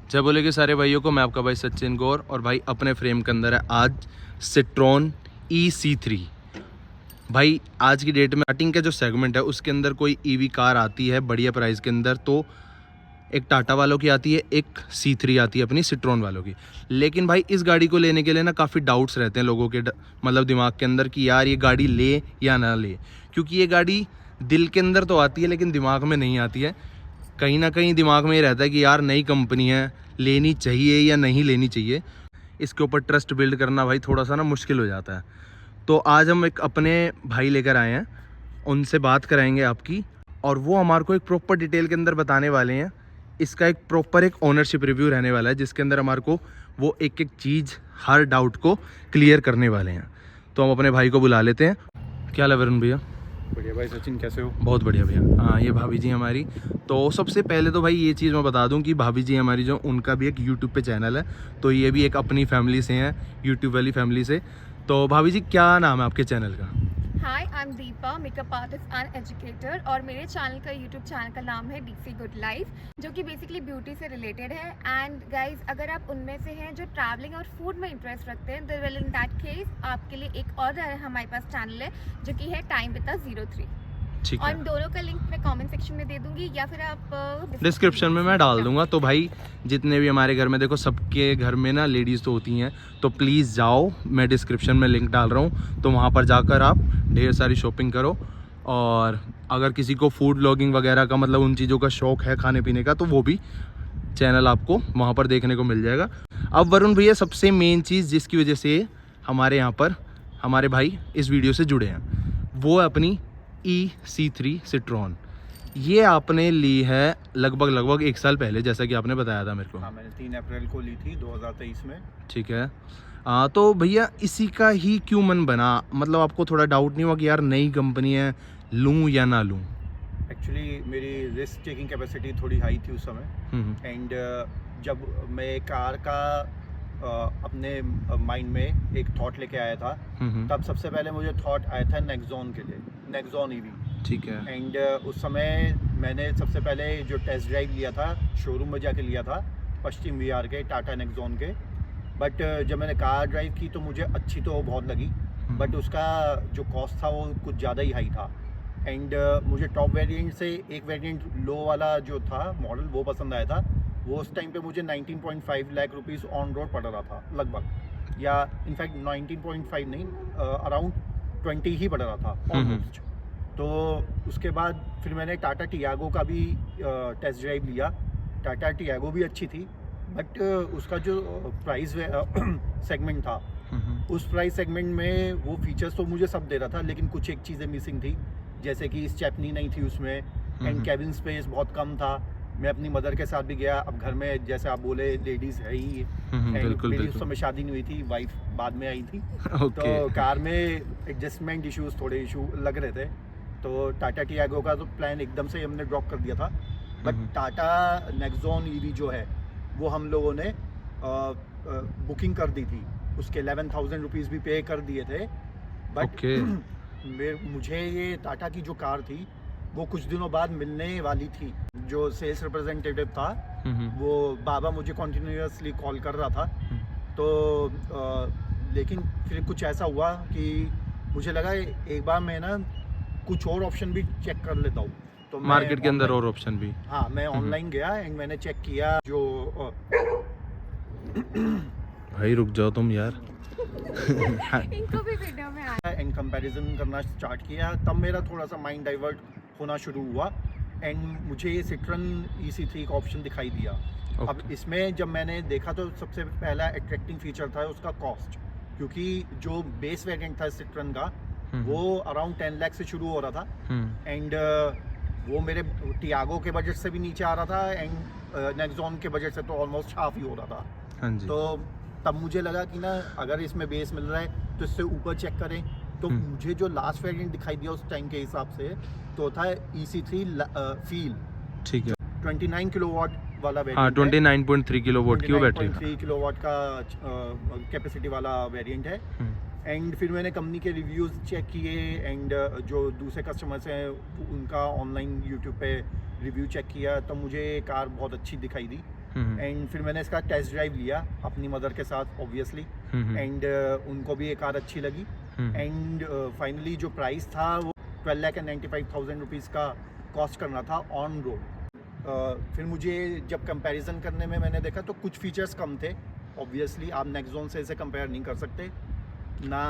जय बोले कि सारे भाइयों को, मैं आपका भाई सचिन गौर। और भाई अपने फ्रेम के अंदर है आज सिट्रोन EC3। भाई आज की डेट में स्टार्टिंग का जो सेगमेंट है उसके अंदर कोई ईवी कार आती है बढ़िया प्राइस के अंदर, तो एक टाटा वालों की आती है, एक C3 आती है अपनी सिट्रोन वालों की। लेकिन भाई इस गाड़ी को लेने के लिए ना काफ़ी डाउट्स रहते हैं लोगों के मतलब दिमाग के अंदर कि यार ये गाड़ी ले या ना ले, क्योंकि ये गाड़ी दिल के अंदर तो आती है लेकिन दिमाग में नहीं आती है। कहीं ना कहीं दिमाग में ये रहता है कि यार नई कंपनी है, लेनी चाहिए या नहीं लेनी चाहिए। इसके ऊपर ट्रस्ट बिल्ड करना भाई थोड़ा सा ना मुश्किल हो जाता है। तो आज हम एक अपने भाई लेकर आए हैं, उनसे बात कराएंगे आपकी, और वो हमारे को एक प्रॉपर डिटेल के अंदर बताने वाले हैं। इसका एक प्रॉपर एक ओनरशिप रिव्यू रहने वाला है जिसके अंदर हमारे को वो एक एक चीज़ हर डाउट को क्लियर करने वाले हैं। तो हम अपने भाई को बुला लेते हैं। क्या हाल है वरुण भैया? बढ़िया भाई सचिन, कैसे हो? बहुत बढ़िया भैया। हाँ, ये भाभी जी हमारी। तो सबसे पहले तो भाई ये चीज़ मैं बता दूं कि भाभी जी हमारी जो, उनका भी एक यूट्यूब पे चैनल है, तो ये भी एक अपनी फैमिली से हैं, यूट्यूब वाली फैमिली से। तो भाभी जी क्या नाम है आपके चैनल का? Hi, I am Deepa, makeup artist and educator, और मेरे चैनल का यूट्यूब चैनल का नाम है DC Good Life, जो कि बेसिकली ब्यूटी से रिलेटेड है। एंड गाइज, अगर आप उनमें से हैं जो ट्रैवलिंग और फूड में इंटरेस्ट रखते हैं, तो वेल इन दैट केस आपके लिए एक और हमारे पास चैनल है जो कि है टाइम विद 03। ठीक और है, इन दोनों का लिंक मैं कमेंट सेक्शन में दे दूंगी या फिर आप डिस्क्रिप्शन में मैं डाल दूंगा। तो भाई जितने भी हमारे घर में, देखो सबके घर में ना लेडीज़ तो होती हैं, तो प्लीज़ जाओ, मैं डिस्क्रिप्शन में लिंक डाल रहा हूँ, तो वहाँ पर जाकर आप ढेर सारी शॉपिंग करो। और अगर किसी को फूड व्लॉगिंग वगैरह का मतलब उन चीज़ों का शौक़ है खाने पीने का, तो वो भी चैनल आपको वहाँ पर देखने को मिल जाएगा। अब वरुण भैया, सबसे मेन चीज़ जिसकी वजह से हमारे यहाँ पर हमारे भाई इस वीडियो से जुड़े हैं, वो है अपनी EC3 सिट्रोन। ये आपने ली है लगभग 1 साल पहले, जैसा कि आपने बताया था मेरे को। हाँ, मैंने 3 अप्रैल को ली थी 2023 में। ठीक है। तो भैया इसी का ही क्यों मन बना? मतलब आपको थोड़ा डाउट नहीं हुआ कि यार नई कंपनी है, लूँ या ना लूँ? एक्चुअली मेरी रिस्क टेकिंग कैपेसिटी थोड़ी हाई थी उस समय। एंड जब मैं कार का अपने माइंड में एक थॉट लेके आया था, तब सबसे पहले मुझे थॉट आया था नेक्सॉन के लिए, नेक्सॉन EV। ठीक है। एंड उस समय मैंने सबसे पहले जो टेस्ट ड्राइव लिया था, शोरूम में जाके लिया था, पश्चिम विहार के टाटा नेक्सॉन के। बट जब मैंने कार ड्राइव की तो मुझे अच्छी तो बहुत लगी, बट उसका जो कॉस्ट था वो कुछ ज़्यादा ही हाई था। एंड मुझे टॉप वेरिएंट से एक वेरिएंट लो वाला जो था मॉडल, वो पसंद आया था। वो उस टाइम पे मुझे 19.5 लाख रुपीज़ ऑन रोड पड़ रहा था लगभग, या इनफैक्ट 19.5 नहीं, अराउंड 20 ही पड़ रहा था ऑलमोस्ट। तो उसके बाद फिर मैंने टाटा टियागो का भी टेस्ट ड्राइव लिया। टाटा टियागो भी अच्छी थी, बट उसका जो प्राइस सेगमेंट था, उस प्राइस सेगमेंट में वो फीचर्स तो मुझे सब दे रहा था, लेकिन कुछ एक चीज़ें मिसिंग थी, जैसे कि स्टेपनी नहीं थी उसमें, एंड कैबिन स्पेस बहुत कम था। मैं अपनी मदर के साथ भी गया, अब घर में जैसे आप बोले लेडीज़ है ही, बिल्कुल मेरी उस बिल्कुल। समय शादी नहीं हुई थी, वाइफ बाद में आई थी। ओके। तो कार में एडजस्टमेंट इश्यूज, थोड़े इशू लग रहे थे, तो टाटा टियागो का तो प्लान एकदम से हमने ड्रॉप कर दिया था। बट टाटा नेक्सॉन EV जो है वो हम लोगों ने बुकिंग कर दी थी, उसके 11,000 रुपीज़ भी पे कर दिए थे। बट मुझे ये टाटा की जो कार थी वो कुछ दिनों बाद मिलने वाली थी। जो सेल्स रिप्रेजेंटेटिव था वो बाबा मुझे कॉन्टिन्यूसली कॉल कर रहा था। तो लेकिन फिर कुछ ऐसा हुआ कि मुझे लगा एक बार मैं ना कुछ और ऑप्शन भी चेक कर लेता हूँ। तो मार्केट के अंदर और ऑप्शन भी। हाँ, मैं ऑनलाइन गया एंड मैंने चेक किया जो भाई रुक जाओ तुम यार। इनको भी वीडियो में आया। एंड कंपैरिजन करना स्टार्ट किया, तब मेरा थोड़ा सा माइंड डाइवर्ट होना शुरू हुआ एंड मुझे ये सिट्रन EC3 का ऑप्शन दिखाई दिया। अब इसमें जब मैंने देखा तो सबसे पहला अट्रैक्टिंग फीचर था उसका कॉस्ट, क्योंकि जो बेस वेरिएंट था सिट्रन का वो अराउंड 10 लाख से शुरू हो रहा था। एंड वो मेरे टियागो के बजट से भी नीचे आ रहा था, एंड नेक्सॉन के बजट से तो ऑलमोस्ट हाफ ही हो रहा था। हाँ जी। तो तब मुझे लगा कि ना अगर इसमें बेस मिल रहा है तो इससे ऊपर चेक करें। तो मुझे जो लास्ट वेरिएंट दिखाई दिया उस टाइम के हिसाब से तो था EC3 फील। ठीक है। 29 किलोवाट वाला वेरिएंट। हाँ, 29.3 किलोवाट की वो बैटरी। 3 किलोवाट का कैपेसिटी वाला वेरिएंट है। एंड फिर मैंने कंपनी के रिव्यूज़ चेक किए एंड जो दूसरे कस्टमर्स हैं उनका ऑनलाइन यूट्यूब पे रिव्यू चेक किया, तो मुझे कार बहुत अच्छी दिखाई दी। एंड फिर मैंने इसका टेस्ट ड्राइव लिया अपनी मदर के साथ ऑब्वियसली, एंड उनको भी ये कार अच्छी लगी। एंड फाइनली जो प्राइस था वो 12,95,000 रुपीज़ का कॉस्ट करना था ऑन रोड। फिर मुझे जब कंपैरिजन करने में मैंने देखा तो कुछ फीचर्स कम थे ऑब्वियसली, आप नेक्सॉन से इसे कंपेयर नहीं कर सकते ना।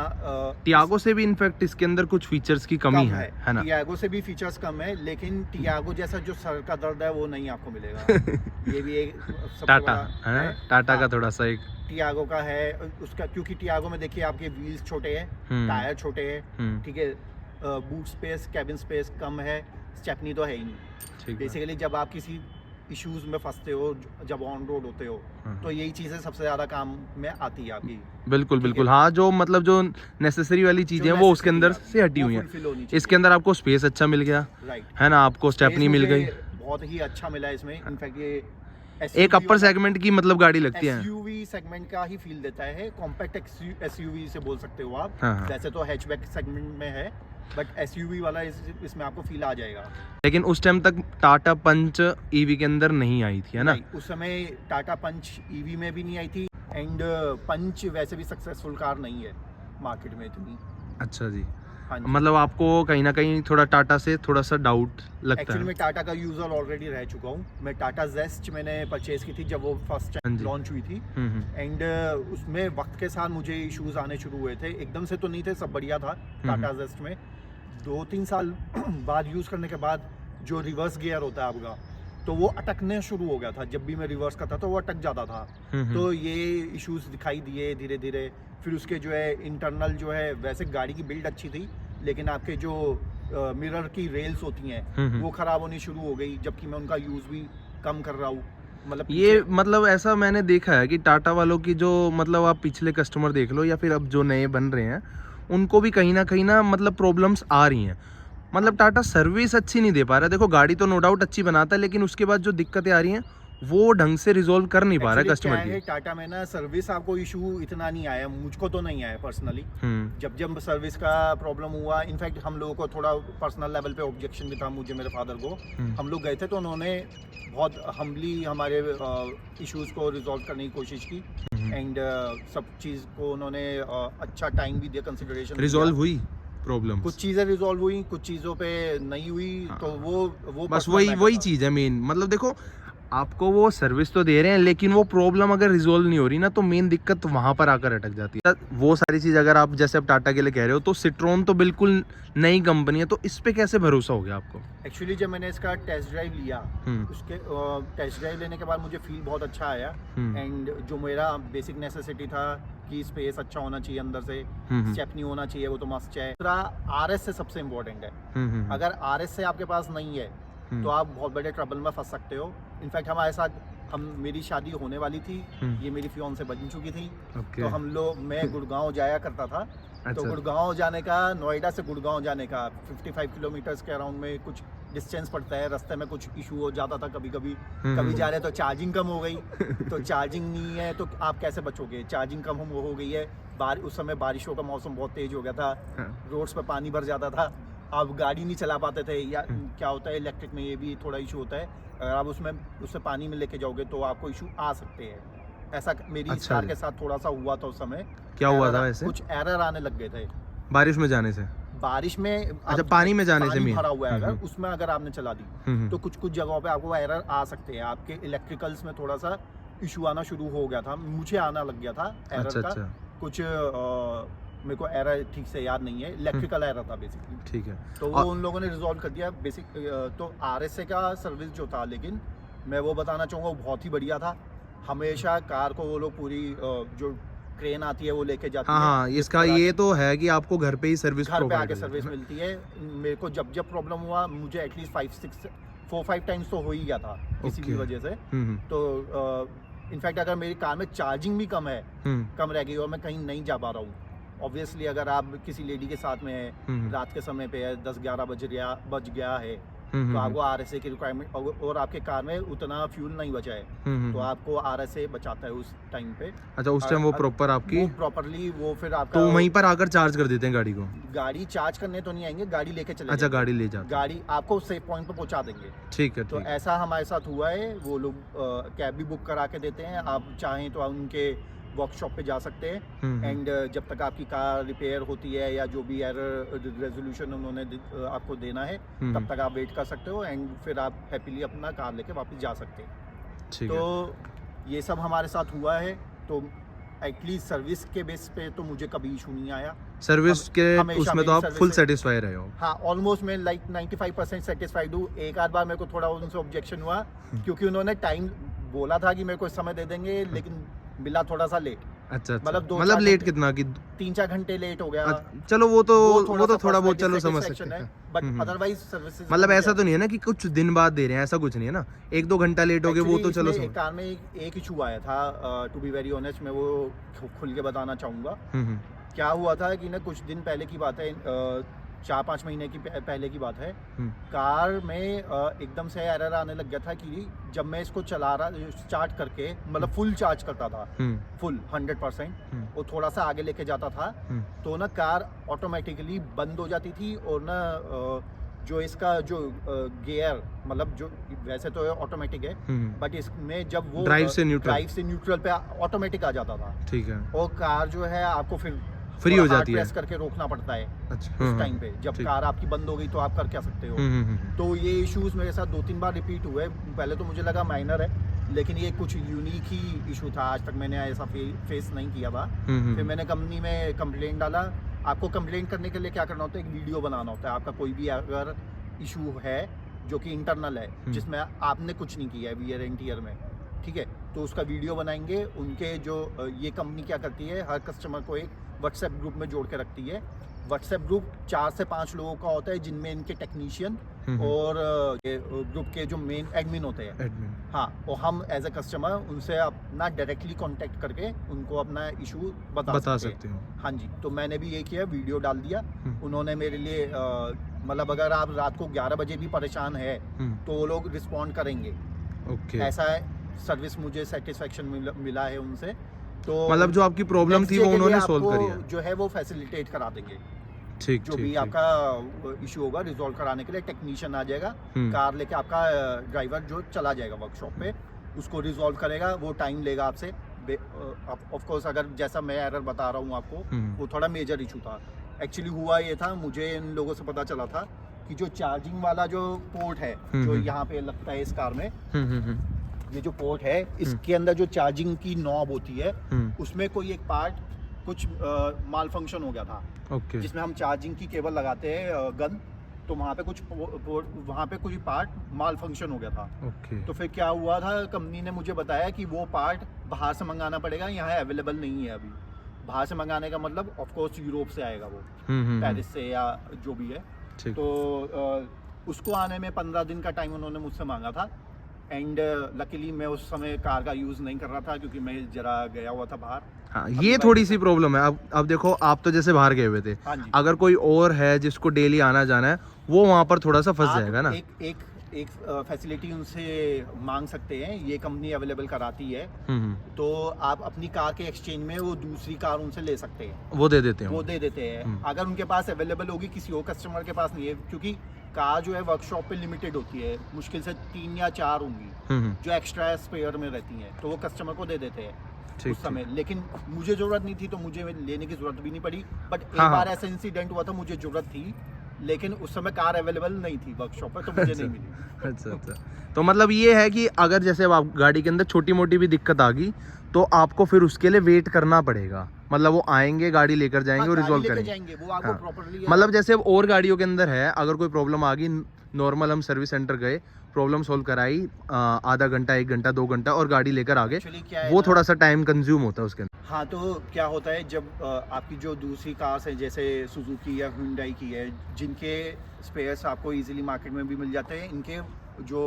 टियागो से भी इनफैक्ट इसके अंदर कुछ फीचर्स की कमी है ना। टियागो से भी फीचर्स कम है, लेकिन टियागो जैसा जो सर का दर्द है वो नहीं आपको मिलेगा। ये भी एक टाटा है, टाटा का थोड़ा सा एक टियागो का है उसका, क्योंकि टियागो में देखिए आपके व्हील्स छोटे हैं, टायर छोटे हैं, ठीक है, बूट स्पेस, कैबिन स्पेस कम है, स्टेपनी तो है ही नहीं। बेसिकली जब आप किसी इश्यूज में फंसते हो, जब ऑन रोड होते हो, तो यही चीज़ें सबसे ज़्यादा काम में आती है आपकी। बिल्कुल बिल्कुल, हाँ, जो मतलब जो नेसेसरी वाली चीजें हैं वो उसके अंदर से हटी हुई हैं। इसके अंदर आपको स्पेस अच्छा मिल गया, है ना, आपको स्टेपनी मिल गई, बहुत ही अच्छा मिला इसमें। इनफैक्ट ये एक अपर सेगमेंट की मतलब गाड़ी लगती है, एसयूवी सेगमेंट का ही फील देता है, कॉम्पैक्ट एसयूवी से बोल सकते हो आप। हाँ। वैसे तो हैचबैक सेगमेंट में है, बट एसयूवी वाला इसमें आपको फील आ जाएगा। लेकिन उस टाइम तक टाटा पंच ईवी के अंदर नहीं आई थी, है ना? उस समय टाटा पंच ईवी में भी नहीं आई थी, एंड पंच वैसे भी सक्सेसफुल कार नहीं है मार्केट में इतनी। अच्छा जी, हाँ जी। मतलब आपको कहीं ना कहीं थोड़ा टाटा से थोड़ा सा डाउट लगता एक्चुअली है। मैं टाटा का यूजर ऑलरेडी रह चुका हूँ। मैं टाटा जेस्ट मैंने परचेज की थी जब वो फर्स्ट हाँ टाइम जी। लॉन्च हुई थी, एंड उसमें वक्त के साथ मुझे इश्यूज आने शुरू हुए थे। एकदम से तो नहीं थे, सब बढ़िया था टाटा जेस्ट में। 2-3 साल बाद यूज़ करने के बाद जो रिवर्स गियर होता है आपका, तो वो अटकने शुरू हो गया था। जब भी मैं रिवर्स करता था वो अटक जाता था। तो ये इश्यूज दिखाई दिए धीरे धीरे। फिर उसके जो है इंटरनल जो है, वैसे गाड़ी की बिल्ड अच्छी थी, लेकिन आपके जो मिरर की रेल्स होती हैं वो ख़राब होनी शुरू हो गई, जबकि मैं उनका यूज़ भी कम कर रहा हूँ। मतलब ये मतलब ऐसा मैंने देखा है कि टाटा वालों की जो मतलब आप पिछले कस्टमर देख लो या फिर अब जो नए बन रहे हैं, उनको भी कहीं ना मतलब प्रॉब्लम्स आ रही हैं। मतलब टाटा सर्विस अच्छी नहीं दे पा रहा। देखो गाड़ी तो नो डाउट अच्छी बनाता है, लेकिन उसके बाद जो दिक्कतें आ रही हैं वो ढंग से रिजोल्व कर नहीं पा रहा है कस्टमर की। टाटा में ना सर्विस आपको इशू इतना नहीं आया, मुझको तो नहीं आया पर्सनली। जब सर्विस का प्रॉब्लम हुआ, इनफैक्ट हम लोगों को थोड़ा पर्सनल लेवल पे ऑब्जेक्शन भी था, मुझे मेरे फादर को। हम लोग गए थे तो उन्होंने बहुत हम्बली हमारे इश्यूज को रिजॉल्व करने की कोशिश की, एंड सब चीज़ को उन्होंने अच्छा टाइम भी दिया, कंसिडरेशन। रिजॉल्व हुई प्रॉब्लम, कुछ चीज़ें रिजॉल्व हुई, कुछ चीज़ों पे नहीं हुई। तो वो बस वही चीज़ है मेन। मतलब देखो आपको वो सर्विस तो दे रहे हैं, लेकिन वो प्रॉब्लम अगर रिजोल्व नहीं हो रही ना, तो मेन दिक्कत वहां पर आकर अटक जाती है। वो सारी चीज अगर आप जैसे अब टाटा के लिए कह रहे हो, तो सिट्रोन तो बिल्कुल नई कंपनी है, तो इस पे कैसे भरोसा हो गया आपको? एक्चुअली जब मैंने इसका टेस्ट ड्राइव लिया, उसके टेस्ट ड्राइव लेने के बाद मुझे फील बहुत अच्छा आया। एंड जो मेरा बेसिक नेसेसिटी था कि स्पेस अच्छा होना चाहिए, अंदर से स्टेपनी होना चाहिए, वो तो मस्ट है। दूसरा आरएस से सबसे इम्पोर्टेंट है। अगर आरएस से आपके पास नहीं है तो आप बहुत बड़े ट्रबल में फंस सकते हो। इनफैक्ट हमारे साथ मेरी शादी होने वाली थी, ये मेरी फियांसे बन चुकी थी, तो मैं गुड़गांव जाया करता था। तो गुड़गांव जाने का, नोएडा से गुड़गांव जाने का 55 किलोमीटर्स के अराउंड में कुछ डिस्टेंस पड़ता है। रास्ते में कुछ इशू हो जाता था, कभी जा रहे तो चार्जिंग कम हो गई। तो चार्जिंग नहीं है तो आप कैसे बचोगे? चार्जिंग कम हो गई है। उस समय बारिशों का मौसम बहुत तेज हो गया था, रोड्स पर पानी भर जाता था, आप गाड़ी नहीं चला पाते थे। या क्या होता है इलेक्ट्रिक में, ये भी थोड़ा इशू होता है, अगर आप उससे पानी में लेके जाओगे तो आपको इशू आ सकते हैं। ऐसा मेरी कार के साथ थोड़ा सा हुआ था उस समय। क्या हुआ था वैसे? कुछ एरर आने लग गए थे बारिश में जाने से। बारिश में, अच्छा, पानी में जाने से भरा हुआ है, अगर उसमें अगर आपने चला दी तो कुछ जगहों पे आपको एरर आ सकते हैं। आपके इलेक्ट्रिकल्स में थोड़ा सा इशू आना शुरू हो गया था, मुझे आना लग गया था एरर का। कुछ मेरे को एरर ठीक से याद नहीं है, इलेक्ट्रिकल एरर था बेसिकली। ठीक है, तो वो उन लोगों ने रिजॉल्व कर दिया बेसिक। तो आरएसए का सर्विस जो था, लेकिन मैं वो बताना चाहूँगा, वो बहुत ही बढ़िया था। हमेशा कार को वो लोग पूरी जो क्रेन आती है वो लेके जाती है। हाँ, इसका ये तो है कि आपको घर पे ही सर्विस, घर पे आके सर्विस मिलती है। मेरे को जब प्रॉब्लम हुआ, मुझे एटलीस्ट 4-5 टाइम्स तो हो ही गया था किसी भी वजह से। तो इनफैक्ट अगर मेरी कार में चार्जिंग भी कम रह गई और मैं कहीं नहीं जा पा रहा हूँ, ऑब्वियसली अगर आप किसी लेडी के साथ में है, रात के समय पे है, 10-11 बज गया है, तो आपको RSA की रिक्वायरमेंट, और आपके कार में उतना फ्यूल नहीं बचा है तो आपको RSA बचाता है उस टाइम पे। अच्छा, उस टाइम वो प्रॉपर आपकी प्रॉपरली वो फिर आपका तो वहीं पर आकर चार्ज कर देते हैं गाड़ी को? गाड़ी चार्ज करने तो नहीं आएंगे, गाड़ी लेके चले अच्छा, जाएंगे। गाड़ी ले जाते हैं। गाड़ी आपको सेफ पॉइंट पे पहुंचा देंगे। ठीक है, तो ठीक है। ऐसा हमारे साथ हुआ है। वो लोग कैब भी बुक करा के देते हैं, आप चाहें तो आप उनके वर्कशॉप पे जा सकते हैं। एंड जब तक आपकी कार रिपेयर होती है या जो भी एरर रेजोल्यूशन उन्होंने आपको देना है तब तक आप वेट कर सकते हो, एंड फिर आप हैप्पीली अपना कार लेके वापस जा सकते हैं। ठीक है। तो ये सब हमारे साथ हुआ है। तो एटलीस्ट सर्विस के बेस पे तो मुझे कभी इशू नहीं आया। सर्विस के हमेशा उसमें तो मेरी आप फुल सर्विस- सेटिस्फाई रहे हो? हाँ, ऑलमोस्ट मैं लाइक 95% सेटिस्फाइड हूँ। एक आध बार मेरे को थोड़ा उनसे ऑब्जेक्शन हुआ क्योंकि उन्होंने टाइम बोला था कि मेरे को इस समय दे देंगे, लेकिन मिला थोड़ा सा लेट। अच्छा, मतलब दो मतलब चार लेट घंटे- कितना कि 3-4 घंटे लेट हो गया। चलो वो तो सा थोड़ा बहुत personal चलो समझ dissatisfaction सकते हैं। बट अदरवाइज सर्विसेज मतलब ऐसा तो नहीं है ना कि कुछ दिन बाद दे रहे हैं, ऐसा कुछ नहीं है ना, 1-2 घंटा लेट हो गए वो तो चलो समझ। कार में एक इशू आया था, टू बी वेरी ऑनेस्ट, मैं वो खुल के बताना चाहूँगा। क्या हुआ था कि ना कुछ दिन पहले की बात है, 4-5 महीने की पहले की बात है। कार में एकदम से एरर आने लग गया था कि जब मैं इसको चला रहा स्टार्ट करके, मतलब फुल चार्ज करता था, फुल 100%, और थोड़ा सा आगे लेके जाता था तो ना कार ऑटोमेटिकली बंद हो जाती थी। और ना जो इसका जो गियर, मतलब जो वैसे तो ऑटोमेटिक है बट इसमें जब वो ड्राइव से न्यूट्रल पे ऑटोमेटिक आ जाता था। ठीक है। और कार जो है आपको फिर फ्री हो जाती है, प्रेस करके रोकना पड़ता है अच्छा, उस टाइम पे। जब कार आपकी बंद हो गई तो आप कर क्या सकते हो। तो ये इश्यूज मेरे साथ 2-3 बार रिपीट हुए। पहले तो मुझे लगा माइनर है, लेकिन ये कुछ यूनिक ही इशू था, आज तक मैंने ऐसा फेस नहीं किया था। फिर मैंने कंपनी में कंप्लेंट डाला। आपको कंप्लेंट करने के लिए क्या करना होता है, एक वीडियो बनाना होता है। आपका कोई भी अगर इशू है जो कि इंटरनल है, जिसमें आपने कुछ नहीं किया है वियर एंड टियर में, ठीक है, तो उसका वीडियो बनाएंगे। उनके जो ये कंपनी क्या करती है, हर कस्टमर को एक व्हाट्सएप ग्रुप में जोड़ के रखती है। व्हाट्सएप ग्रुप 4 से 5 लोगों का होता है, जिनमें इनके टेक्नीशियन और ये ग्रुप के जो मेन एडमिन होते हैं। हाँ, और हम एज ए कस्टमर उनसे अपना डायरेक्टली कांटेक्ट करके उनको अपना इशू बता सकते हैं। हाँ जी, तो मैंने भी ये किया, वीडियो डाल दिया। उन्होंने मेरे लिए मतलब अगर आप रात को 11 बजे भी परेशान है तो वो लोग रिस्पॉन्ड करेंगे। ओके, ऐसा है, सर्विस मुझे सेटिस्फेक्शन मिला है उनसे। तो मतलब जो आपकी प्रॉब्लम थी वो उन्होंने सॉल्व करी है, जो है वो फैसिलिटेट करा देंगे। ठीक, जो भी आपका इशू होगा रिजॉल्व कराने के लिए टेक्नीशियन आ जाएगा, कार लेके आपका ड्राइवर जो चला जाएगा वर्कशॉप पे, उसको रिजॉल्व करेगा। वो टाइम लेगा आपसे। ऑफ कोर्स अगर जैसा मैं एरर बता रहा हूँ आपको, वो थोड़ा मेजर इशू था। एक्चुअली हुआ ये था, मुझे इन लोगों से पता चला था कि जो चार्जिंग वाला जो पोर्ट है जो यहाँ पे लगता है इस कार में, ये जो पोर्ट है इसके अंदर जो चार्जिंग की नॉब होती है उसमें कोई एक पार्ट कुछ माल फंक्शन हो गया था। ओके, जिसमें हम चार्जिंग की केबल लगाते हैं गन, तो वहाँ पे कुछ पार्ट माल फंक्शन हो गया था। ओके, तो फिर क्या हुआ था, कंपनी ने मुझे बताया कि वो पार्ट बाहर से मंगाना पड़ेगा, यहाँ अवेलेबल नहीं है अभी। बाहर से मंगाने का मतलब ऑफ कोर्स यूरोप से आएगा वो, पेरिस से या जो भी है। तो उसको आने में 15 दिन का टाइम उन्होंने मुझसे मांगा था। एंड लकीली मैं उस समय कार का यूज़ नहीं कर रहा था क्योंकि मैं जरा गया हुआ था बाहर। हाँ, ये थोड़ी सी प्रॉब्लम है। अब देखो, आप तो जैसे बाहर गए हुए थे, हाँ जी। अगर कोई और है जिसको डेली आना जाना है, वो वहाँ पर थोड़ा सा फंस आप जाएगा ना। एक फैसिलिटी उनसे मांग सकते हैं, ये कंपनी अवेलेबल कराती है। तो आप अपनी कार के एक्सचेंज में वो दूसरी कार उनसे ले सकते हैं, वो दे देते हैं, वो दे देते हैं। अगर उनके पास अवेलेबल होगी, किसी और कस्टमर के पास नहीं है, क्योंकि कार जो है वर्कशॉप पे लिमिटेड होती है, मुश्किल से 3 या 4 होंगी जो एक्स्ट्रा स्पेयर में रहती हैं, तो वो कस्टमर को दे देते हैं उस समय। लेकिन मुझे जरूरत नहीं थी तो मुझे लेने की जरूरत भी नहीं पड़ी। बट एक बार ऐसा इंसिडेंट हुआ था, मुझे जरूरत थी लेकिन उस समय कार अवेलेबल नहीं थी वर्कशॉप पर, तो मुझे नहीं मिली। अच्छा, तो मतलब ये है कि अगर जैसे अब आप गाड़ी के अंदर छोटी मोटी भी दिक्कत आ गई तो आपको फिर उसके लिए वेट करना पड़ेगा। मतलब वो आएंगे, गाड़ी लेकर जाएंगे और रिजॉल्व करेंगे। वो आपको प्रॉपर्ली, मतलब जैसे अब और गाड़ियों के अंदर है, अगर कोई प्रॉब्लम आ गई, नॉर्मल हम सर्विस सेंटर गए, प्रॉब्लम सॉल्व कराई, आधा घंटा 1 घंटा 2 घंटा और गाड़ी लेकर आगे, वो थोड़ा सा टाइम कंज्यूम होता है उसके अंदर। हाँ, तो क्या होता है जब आपकी जो दूसरी कार्स हैं जैसे सुजुकी या हुंडई की है, जिनके स्पेयर्स आपको इजीली मार्केट में भी मिल जाते हैं, इनके जो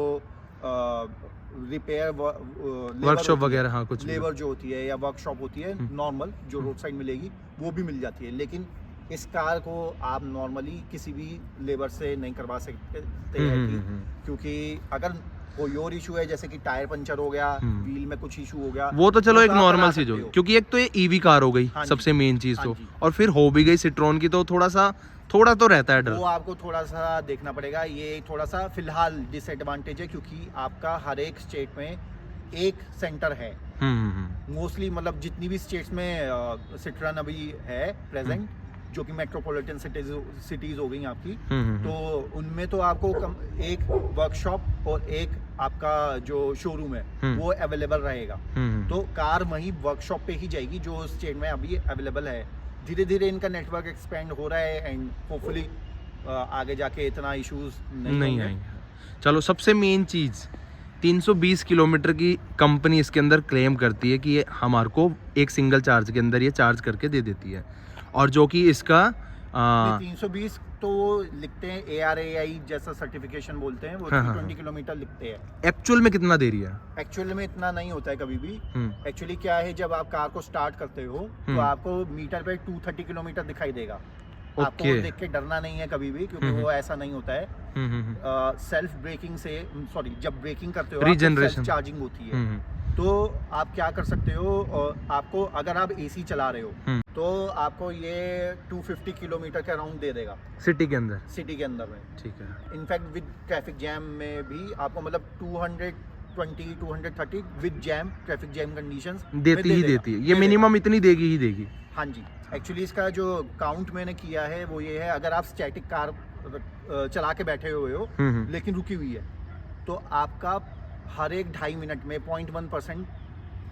रिपेयर वर्कशॉप वगैरह, हाँ, कुछ लेबर जो होती है या वर्कशॉप होती है नॉर्मल जो रोड साइड मिलेगी, वो भी मिल जाती है। लेकिन इस कार को आप नॉर्मली किसी भी लेबर से नहीं करवा सकते हैं ठीक? क्योंकि अगर कोई और इशू है जैसे कि टायर पंचर हो गया, व्हील में कुछ इशू हो गया, वो तो चलो एक आप नॉर्मल करा चीज सकते होगी, हो। क्योंकि एक तो ये ईवी कार हो गई हाँ जी, सबसे मेन चीज हाँ तो, जी। और फिर हो भी गई सिट्रॉन की, तो थोड़ा तो रहता है वो डर। आपको थोड़ा सा देखना पड़ेगा। ये थोड़ा सा फिलहाल डिसएडवांटेज है क्योंकि आपका हर एक स्टेट में एक सेंटर है मोस्टली, मतलब जितनी भी स्टेट्स में सिट्रॉन अभी है प्रेजेंट, जो कि मेट्रोपॉलिटन सिटीज हो गई आपकी, तो उनमें तो आपको एक वर्कशॉप और एक आपका जो शोरूम है वो अवेलेबल रहेगा। तो कार वहीं वर्कशॉप पे ही जाएगी जो स्टेट में अभी अवेलेबल है। धीरे धीरे इनका नेटवर्क एक्सपेंड हो रहा है एंड होपफुली आगे जाके इतना इश्यूज नहीं होंगे। आएंगे। चलो, सबसे मेन चीज 320 किलोमीटर की कंपनी इसके अंदर क्लेम करती है कि ये हमारे को एक सिंगल चार्ज के अंदर ये चार्ज करके दे देती है, और जो कि इसका 320 तो वो लिखते हैं ARAI जैसा सर्टिफिकेशन बोलते हैं, वो हाँ, हाँ, 320 किलोमीटर लिखते हैं। एक्चुअल में कितना दे रही है? एक्चुअल में इतना नहीं होता है कभी भी। एक्चुअली क्या है, जब आप कार को स्टार्ट करते हो तो आपको मीटर पे 230 किलोमीटर दिखाई देगा। आपको वो देख के डरना नहीं है कभी भी, क्योंकि वो ऐसा नहीं होता है। सेल्फ ब्रेकिंग से, सॉरी, जब ब्रेकिंग करते हो रीजनरेशन चार्जिंग होती है, तो आप क्या कर सकते हो, आपको अगर आप AC चला रहे हो तो आपको ये 250 किलोमीटर के अराउंड दे देगा सिटी के अंदर। सिटी के अंदर में। ठीक है। इनफैक्ट विद ट्रैफिक जैम में भी आपको मतलब 220 230 with jam, traffic jam conditions देती है ये, मिनिमम इतनी देगी ही देगी। हाँ जी। एक्चुअली इसका जो काउंट मैंने किया है वो ये है, अगर आप स्टैटिक कार चला के बैठे हुए हो लेकिन रुकी हुई है, तो आपका हर एक 2.5 मिनट में 0.1%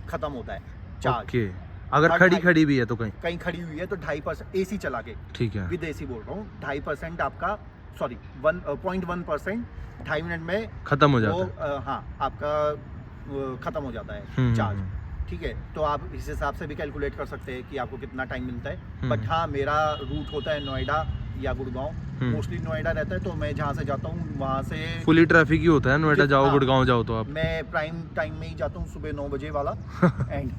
खत्म होता है चार्ज। ओके, अगर खड़ी भी है तो कहीं खड़ी हुई है तो 2.5% AC चला के, ठीक है, विद AC बोल रहा हूँ, 2.5% आपका, सॉरी 0.1% 2.5 मिनट में खत्म हो जाता है। हाँ, आपका खत्म हो जाता है चार्ज। ठीक है, तो आप इस हिसाब से भी कैलकुलेट कर सकते हैं कि आपको कितना टाइम मिलता है। बट हाँ, मेरा रूट होता है नोएडा या गुड़गांव, मोस्टली नोएडा रहता है, तो मैं जहाँ से जाता हूँ वहाँ से फुली ट्रैफिक ही होता है। नोएडा जाओ, हाँ, गुड़गांव जाओ तो आप, मैं प्राइम टाइम में ही जाता हूँ, सुबह 9 बजे वाला। एंड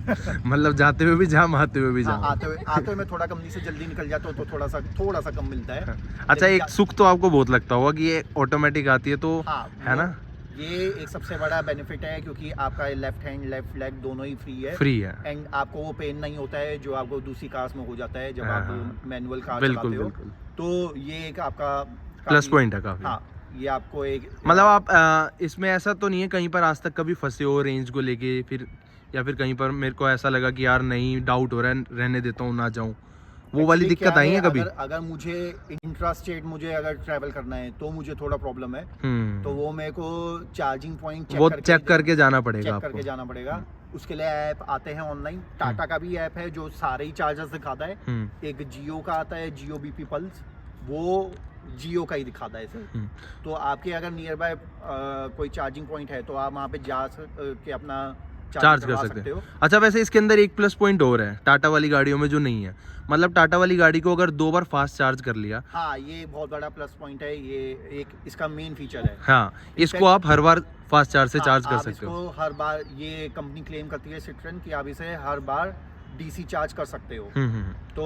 मतलब जाते हुए भी जाम, आते हुए भी जाम। आते हुए मैं थोड़ा कंपनी से जल्दी निकल जाता हूँ तो थोड़ा सा कम मिलता है। अच्छा, एक सुख तो आपको बहुत लगता होगा कि ये ऑटोमेटिक आती है, तो हाँ, है ना, ये एक सबसे बड़ा बेनिफिट है क्योंकि आपका लेफ्ट हैंड लेफ्ट लेग दोनों ही फ्री है एंड आपको वो पेन नहीं होता है जो आपको दूसरी कार्स में हो जाता है जब आप मैनुअल कार चलाते हो। तो ये एक आपका प्लस पॉइंट है काफी। हाँ, ये आपको एक, मतलब आप इसमें ऐसा तो नहीं है कहीं पर आज तक कभी फंसे हो रेंज को लेके, फिर या फिर कहीं पर मेरे को ऐसा लगा कि यार नहीं, डाउट हो रहा है, रहने देता हूँ, ना जाऊँ, वो वाली दिक्कत आई है कभी? अगर मुझे इंट्रा स्टेट मुझे अगर ट्रैवल करना है तो मुझे थोड़ा प्रॉब्लम है, तो वो मेरे को चार्जिंग पॉइंट वो चेक करके जाना पड़ेगा, चेक करके जाना पड़ेगा। उसके लिए ऐप आते हैं ऑनलाइन, टाटा का भी ऐप है जो सारे ही चार्जर्स दिखाता है। एक जियो का आता है, जियो BP पल्स, वो जियो का ही दिखाता है इसे। तो आपके अगर नियर बाय कोई चार्जिंग पॉइंट है तो आप वहाँ पे जा के अपना चार्ज कर सकते हो। अच्छा, वैसे इसके अंदर एक प्लस पॉइंट और है टाटा वाली गाड़ियों में जो नहीं है, मतलब टाटा वाली गाड़ी को अगर 2 बार फास्ट चार्ज कर लिया, हाँ, ये बहुत बड़ा प्लस पॉइंट है, ये एक इसका मेन फीचर है। हाँ, इसको आप हर बार फास्ट चार्ज से चार्ज कर सकते हो। हर बार ये कंपनी क्लेम करती है सिट्रॉन कि आप इसे हर बार DC चार्ज कर सकते हो। तो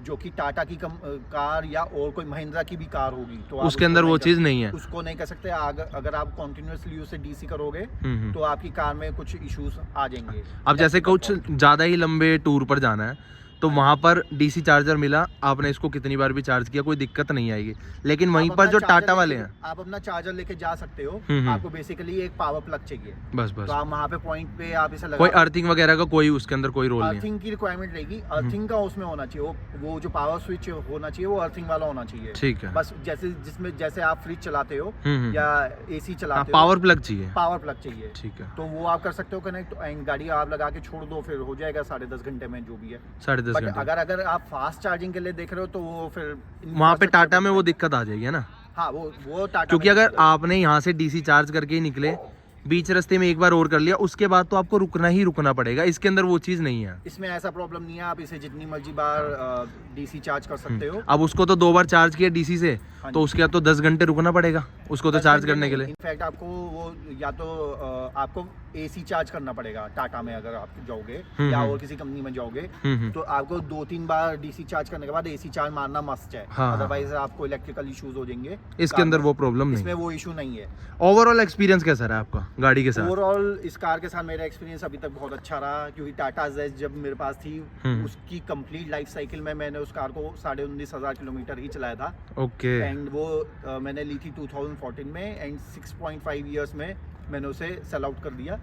जो कि टाटा की कार या और कोई महिंद्रा की भी कार होगी तो उसके अंदर वो चीज नहीं है, उसको नहीं कर सकते। अगर आप कॉन्टिन्यूसली उसे DC करोगे तो आपकी कार में कुछ इश्यूज आ जाएंगे। अब जैसे कुछ ज्यादा ही लंबे टूर पर जाना है तो वहाँ पर DC चार्जर मिला, आपने इसको कितनी बार भी चार्ज किया कोई दिक्कत नहीं आएगी। लेकिन वहीं पर जो टाटा वाले हैं, आप अपना चार्जर लेके जा सकते हो, आपको बेसिकली एक पावर प्लग चाहिए बस। तो आप वहाँ पे पॉइंट पे आप इसे लगा, कोई अर्थिंग वगैरह का कोई उसके अंदर कोई रोल नहीं है। अर्थिंग की रिक्वायरमेंट रहेगी, अर्थिंग का उसमें होना चाहिए, वो जो पावर स्विच होना चाहिए वो अर्थिंग वाला होना चाहिए। ठीक है, बस जैसे आप फ्रिज चलाते हो या AC चलाते हो, पावर प्लग चाहिए, पावर प्लग चाहिए। ठीक है, तो वो आप कर सकते हो कनेक्ट, गाड़ी आप लगा के छोड़ दो, फिर हो जाएगा 10.5 घंटे में जो भी है। 10.5 घंटे। अगर आप फास्ट चार्जिंग के लिए देख रहे हो तो वो फिर वहाँ पे टाटा में वो दिक्कत आ जाएगी, है ना। हाँ, वो टाटा, क्योंकि अगर आपने यहाँ से DC चार्ज करके ही निकले, बीच रास्ते में एक बार और कर लिया, उसके बाद तो आपको रुकना पड़ेगा। इसके अंदर वो चीज नहीं है, इसमें ऐसा प्रॉब्लम नहीं है, आप इसे जितनी मर्जी बार DC चार्ज कर सकते हो। अब उसको तो 2 बार चार्ज किया DC से, तो उसके बाद तो 10 घंटे रुकना पड़ेगा उसको तो चार्ज करने के लिए। इनफैक्ट आपको वो या तो आपको AC चार्ज करना पड़ेगा टाटा में अगर आप जाओगे हम्म, या हम्म। और किसी कंपनी में जाओगे हम्म। तो आपको 2-3 बार DC चार्ज करने के बाद AC चार्ज मारना मस्ट है, हाँ, अदरवाइज आपको इलेक्ट्रिकल इश्यूज हो जाएंगे। इसके अंदर वो प्रॉब्लम इसमें नहीं। वो इशू नहीं है। ओवरऑल एक्सपीरियंस कैसा रहा आपका गाड़ी के साथ? ओवरऑल इस कार के साथ मेरा एक्सपीरियंस अभी तक बहुत अच्छा रहा, क्योंकि टाटा जेज जब मेरे पास थी उसकी कंप्लीट लाइफ साइकिल में मैंने उस कार को 19,500 किलोमीटर ही चलाया था। ओके। एंड वो मैंने ली थी 2014 में एंड 6.5 इयर्स में मैंने उसे सेल आउट कर दिया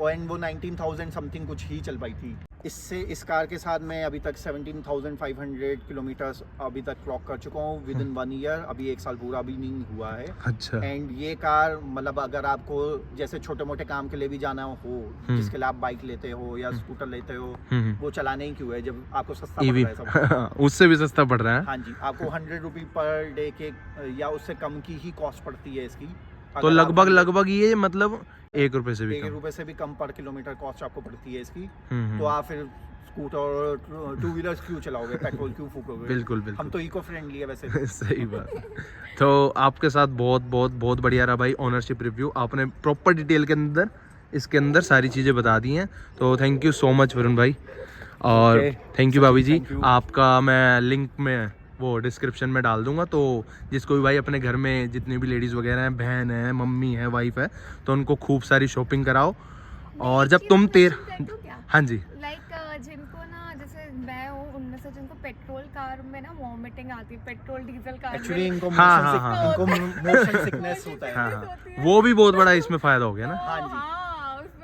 और एंड वो 19,000 समथिंग कुछ ही चल पाई थी। इससे इस कार के साथ मैं अभी तक 17,500 किलोमीटर्स अभी तक क्लॉक कर चुका हूँ विद इन 1 ईयर। अभी 1 साल पूरा भी नहीं हुआ है। अच्छा। एंड ये कार मतलब अगर आपको जैसे छोटे मोटे काम के लिए भी जाना हो, जिसके लिए आप बाइक लेते हो या स्कूटर लेते हो, वो चलाने ही क्यों है जब आपको सस्ता पड़ ईवी रहा है सब। उससे भी सस्ता पड़ रहा है। हाँ जी, आपको 100 रुपये पर डे के या उससे कम की ही कॉस्ट पड़ती है इसकी। तो लगभग ये मतलब 1 रुपए से भी 1 कम। रुपए से भी कम पर किलोमीटर कॉस्ट आपको पड़ती है इसकी। हम्म। तो आप फिर स्कूटर और 2 व्हीलर्स क्यों चलाओगे, पेट्रोल क्यों फूकोगे? बिल्कुल हम बिल्कुल। तो इको फ्रेंडली है वैसे भी। सही बात। तो आपके साथ बहुत बढ़िया रहा भाई ऑनरशिप रिव्यू। आपने प्रॉपर डिटेल के अंदर इसके अंदर सारी चीज़ें बता दी हैं, तो thank you so much Varun भाई। और Okay. थैंक यू भाभी जी। Thank you. आपका मैं लिंक में वो डिस्क्रिप्शन में डाल दूंगा, तो जिसको भी भाई अपने घर में जितनी भी लेडीज़ वगैरह हैं, बहन है, मम्मी है, वाइफ है, तो उनको खूब सारी शॉपिंग कराओ। और जब तुम हाँ जी जिनको ना जैसे मैं हूँ उनमें से जिनको पेट्रोल कार में ना वॉमिटिंग आती है, पेट्रोल डीजल कार एक्चुअली इनको हाँ, हाँ। इनको मोशन सिकनेस होता है। हाँ हाँ, वो भी बहुत बड़ा इसमें फ़ायदा हो गया ना। हाँ जी।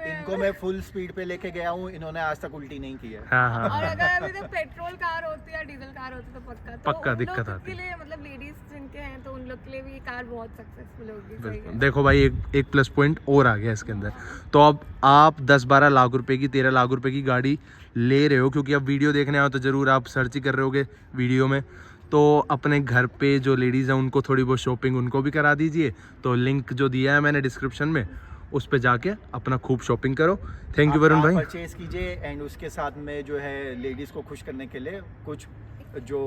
इनको मैं फुल स्पीड पे लेके गया हूँ, इन्होंने आज तक उल्टी नहीं की है। हाँ हाँ और हाँ। अगर अभी तो पेट्रोल कार होती है या डीजल कार होती है तो पक्का उन दिक्कत लोगों आती के है। लिए मतलब लेडीज जिनके हैं तो उन लोग के लिए भी ये कार बहुत सक्सेसफुल होगी। सही बिल्कुल। है। देखो भाई एक प्लस पॉइंट और आ गया इसके अंदर। तो अब आप 10-12 लाख रुपए की 13 लाख रुपए की गाड़ी ले रहे हो, क्योंकि अब वीडियो देखने आओ तो ज़रूर आप सर्च ही कर रहे होगे वीडियो में, तो अपने घर पे जो लेडीज़ हैं उनको थोड़ी बहुत शॉपिंग उनको भी करा दीजिए। तो लिंक जो दिया है मैंने डिस्क्रिप्शन में, उस पे जाके अपना खूब शॉपिंग करो। थैंक यू वरुण भाई। परचेज कीजिए एंड उसके साथ में जो है लेडीज़ को खुश करने के लिए कुछ जो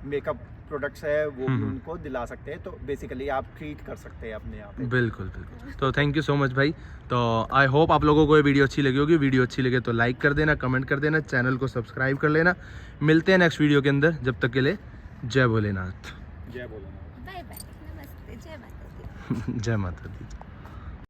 मेकअप प्रोडक्ट्स है वो भी उनको दिला सकते हैं। तो बेसिकली आप ट्रीट कर सकते हैं अपने आप। बिल्कुल बिल्कुल। तो थैंक यू सो मच भाई। तो आई होप आप लोगों को ये वीडियो अच्छी लगी होगी। वीडियो अच्छी लगे तो लाइक कर देना, कमेंट कर देना, चैनल को सब्सक्राइब कर लेना। मिलते हैं नेक्स्ट वीडियो के अंदर, जब तक के लिए जय भोलेनाथ। जय भोलेनाथ। बाय बाय, नमस्ते, जय माता दी। जय माता दी।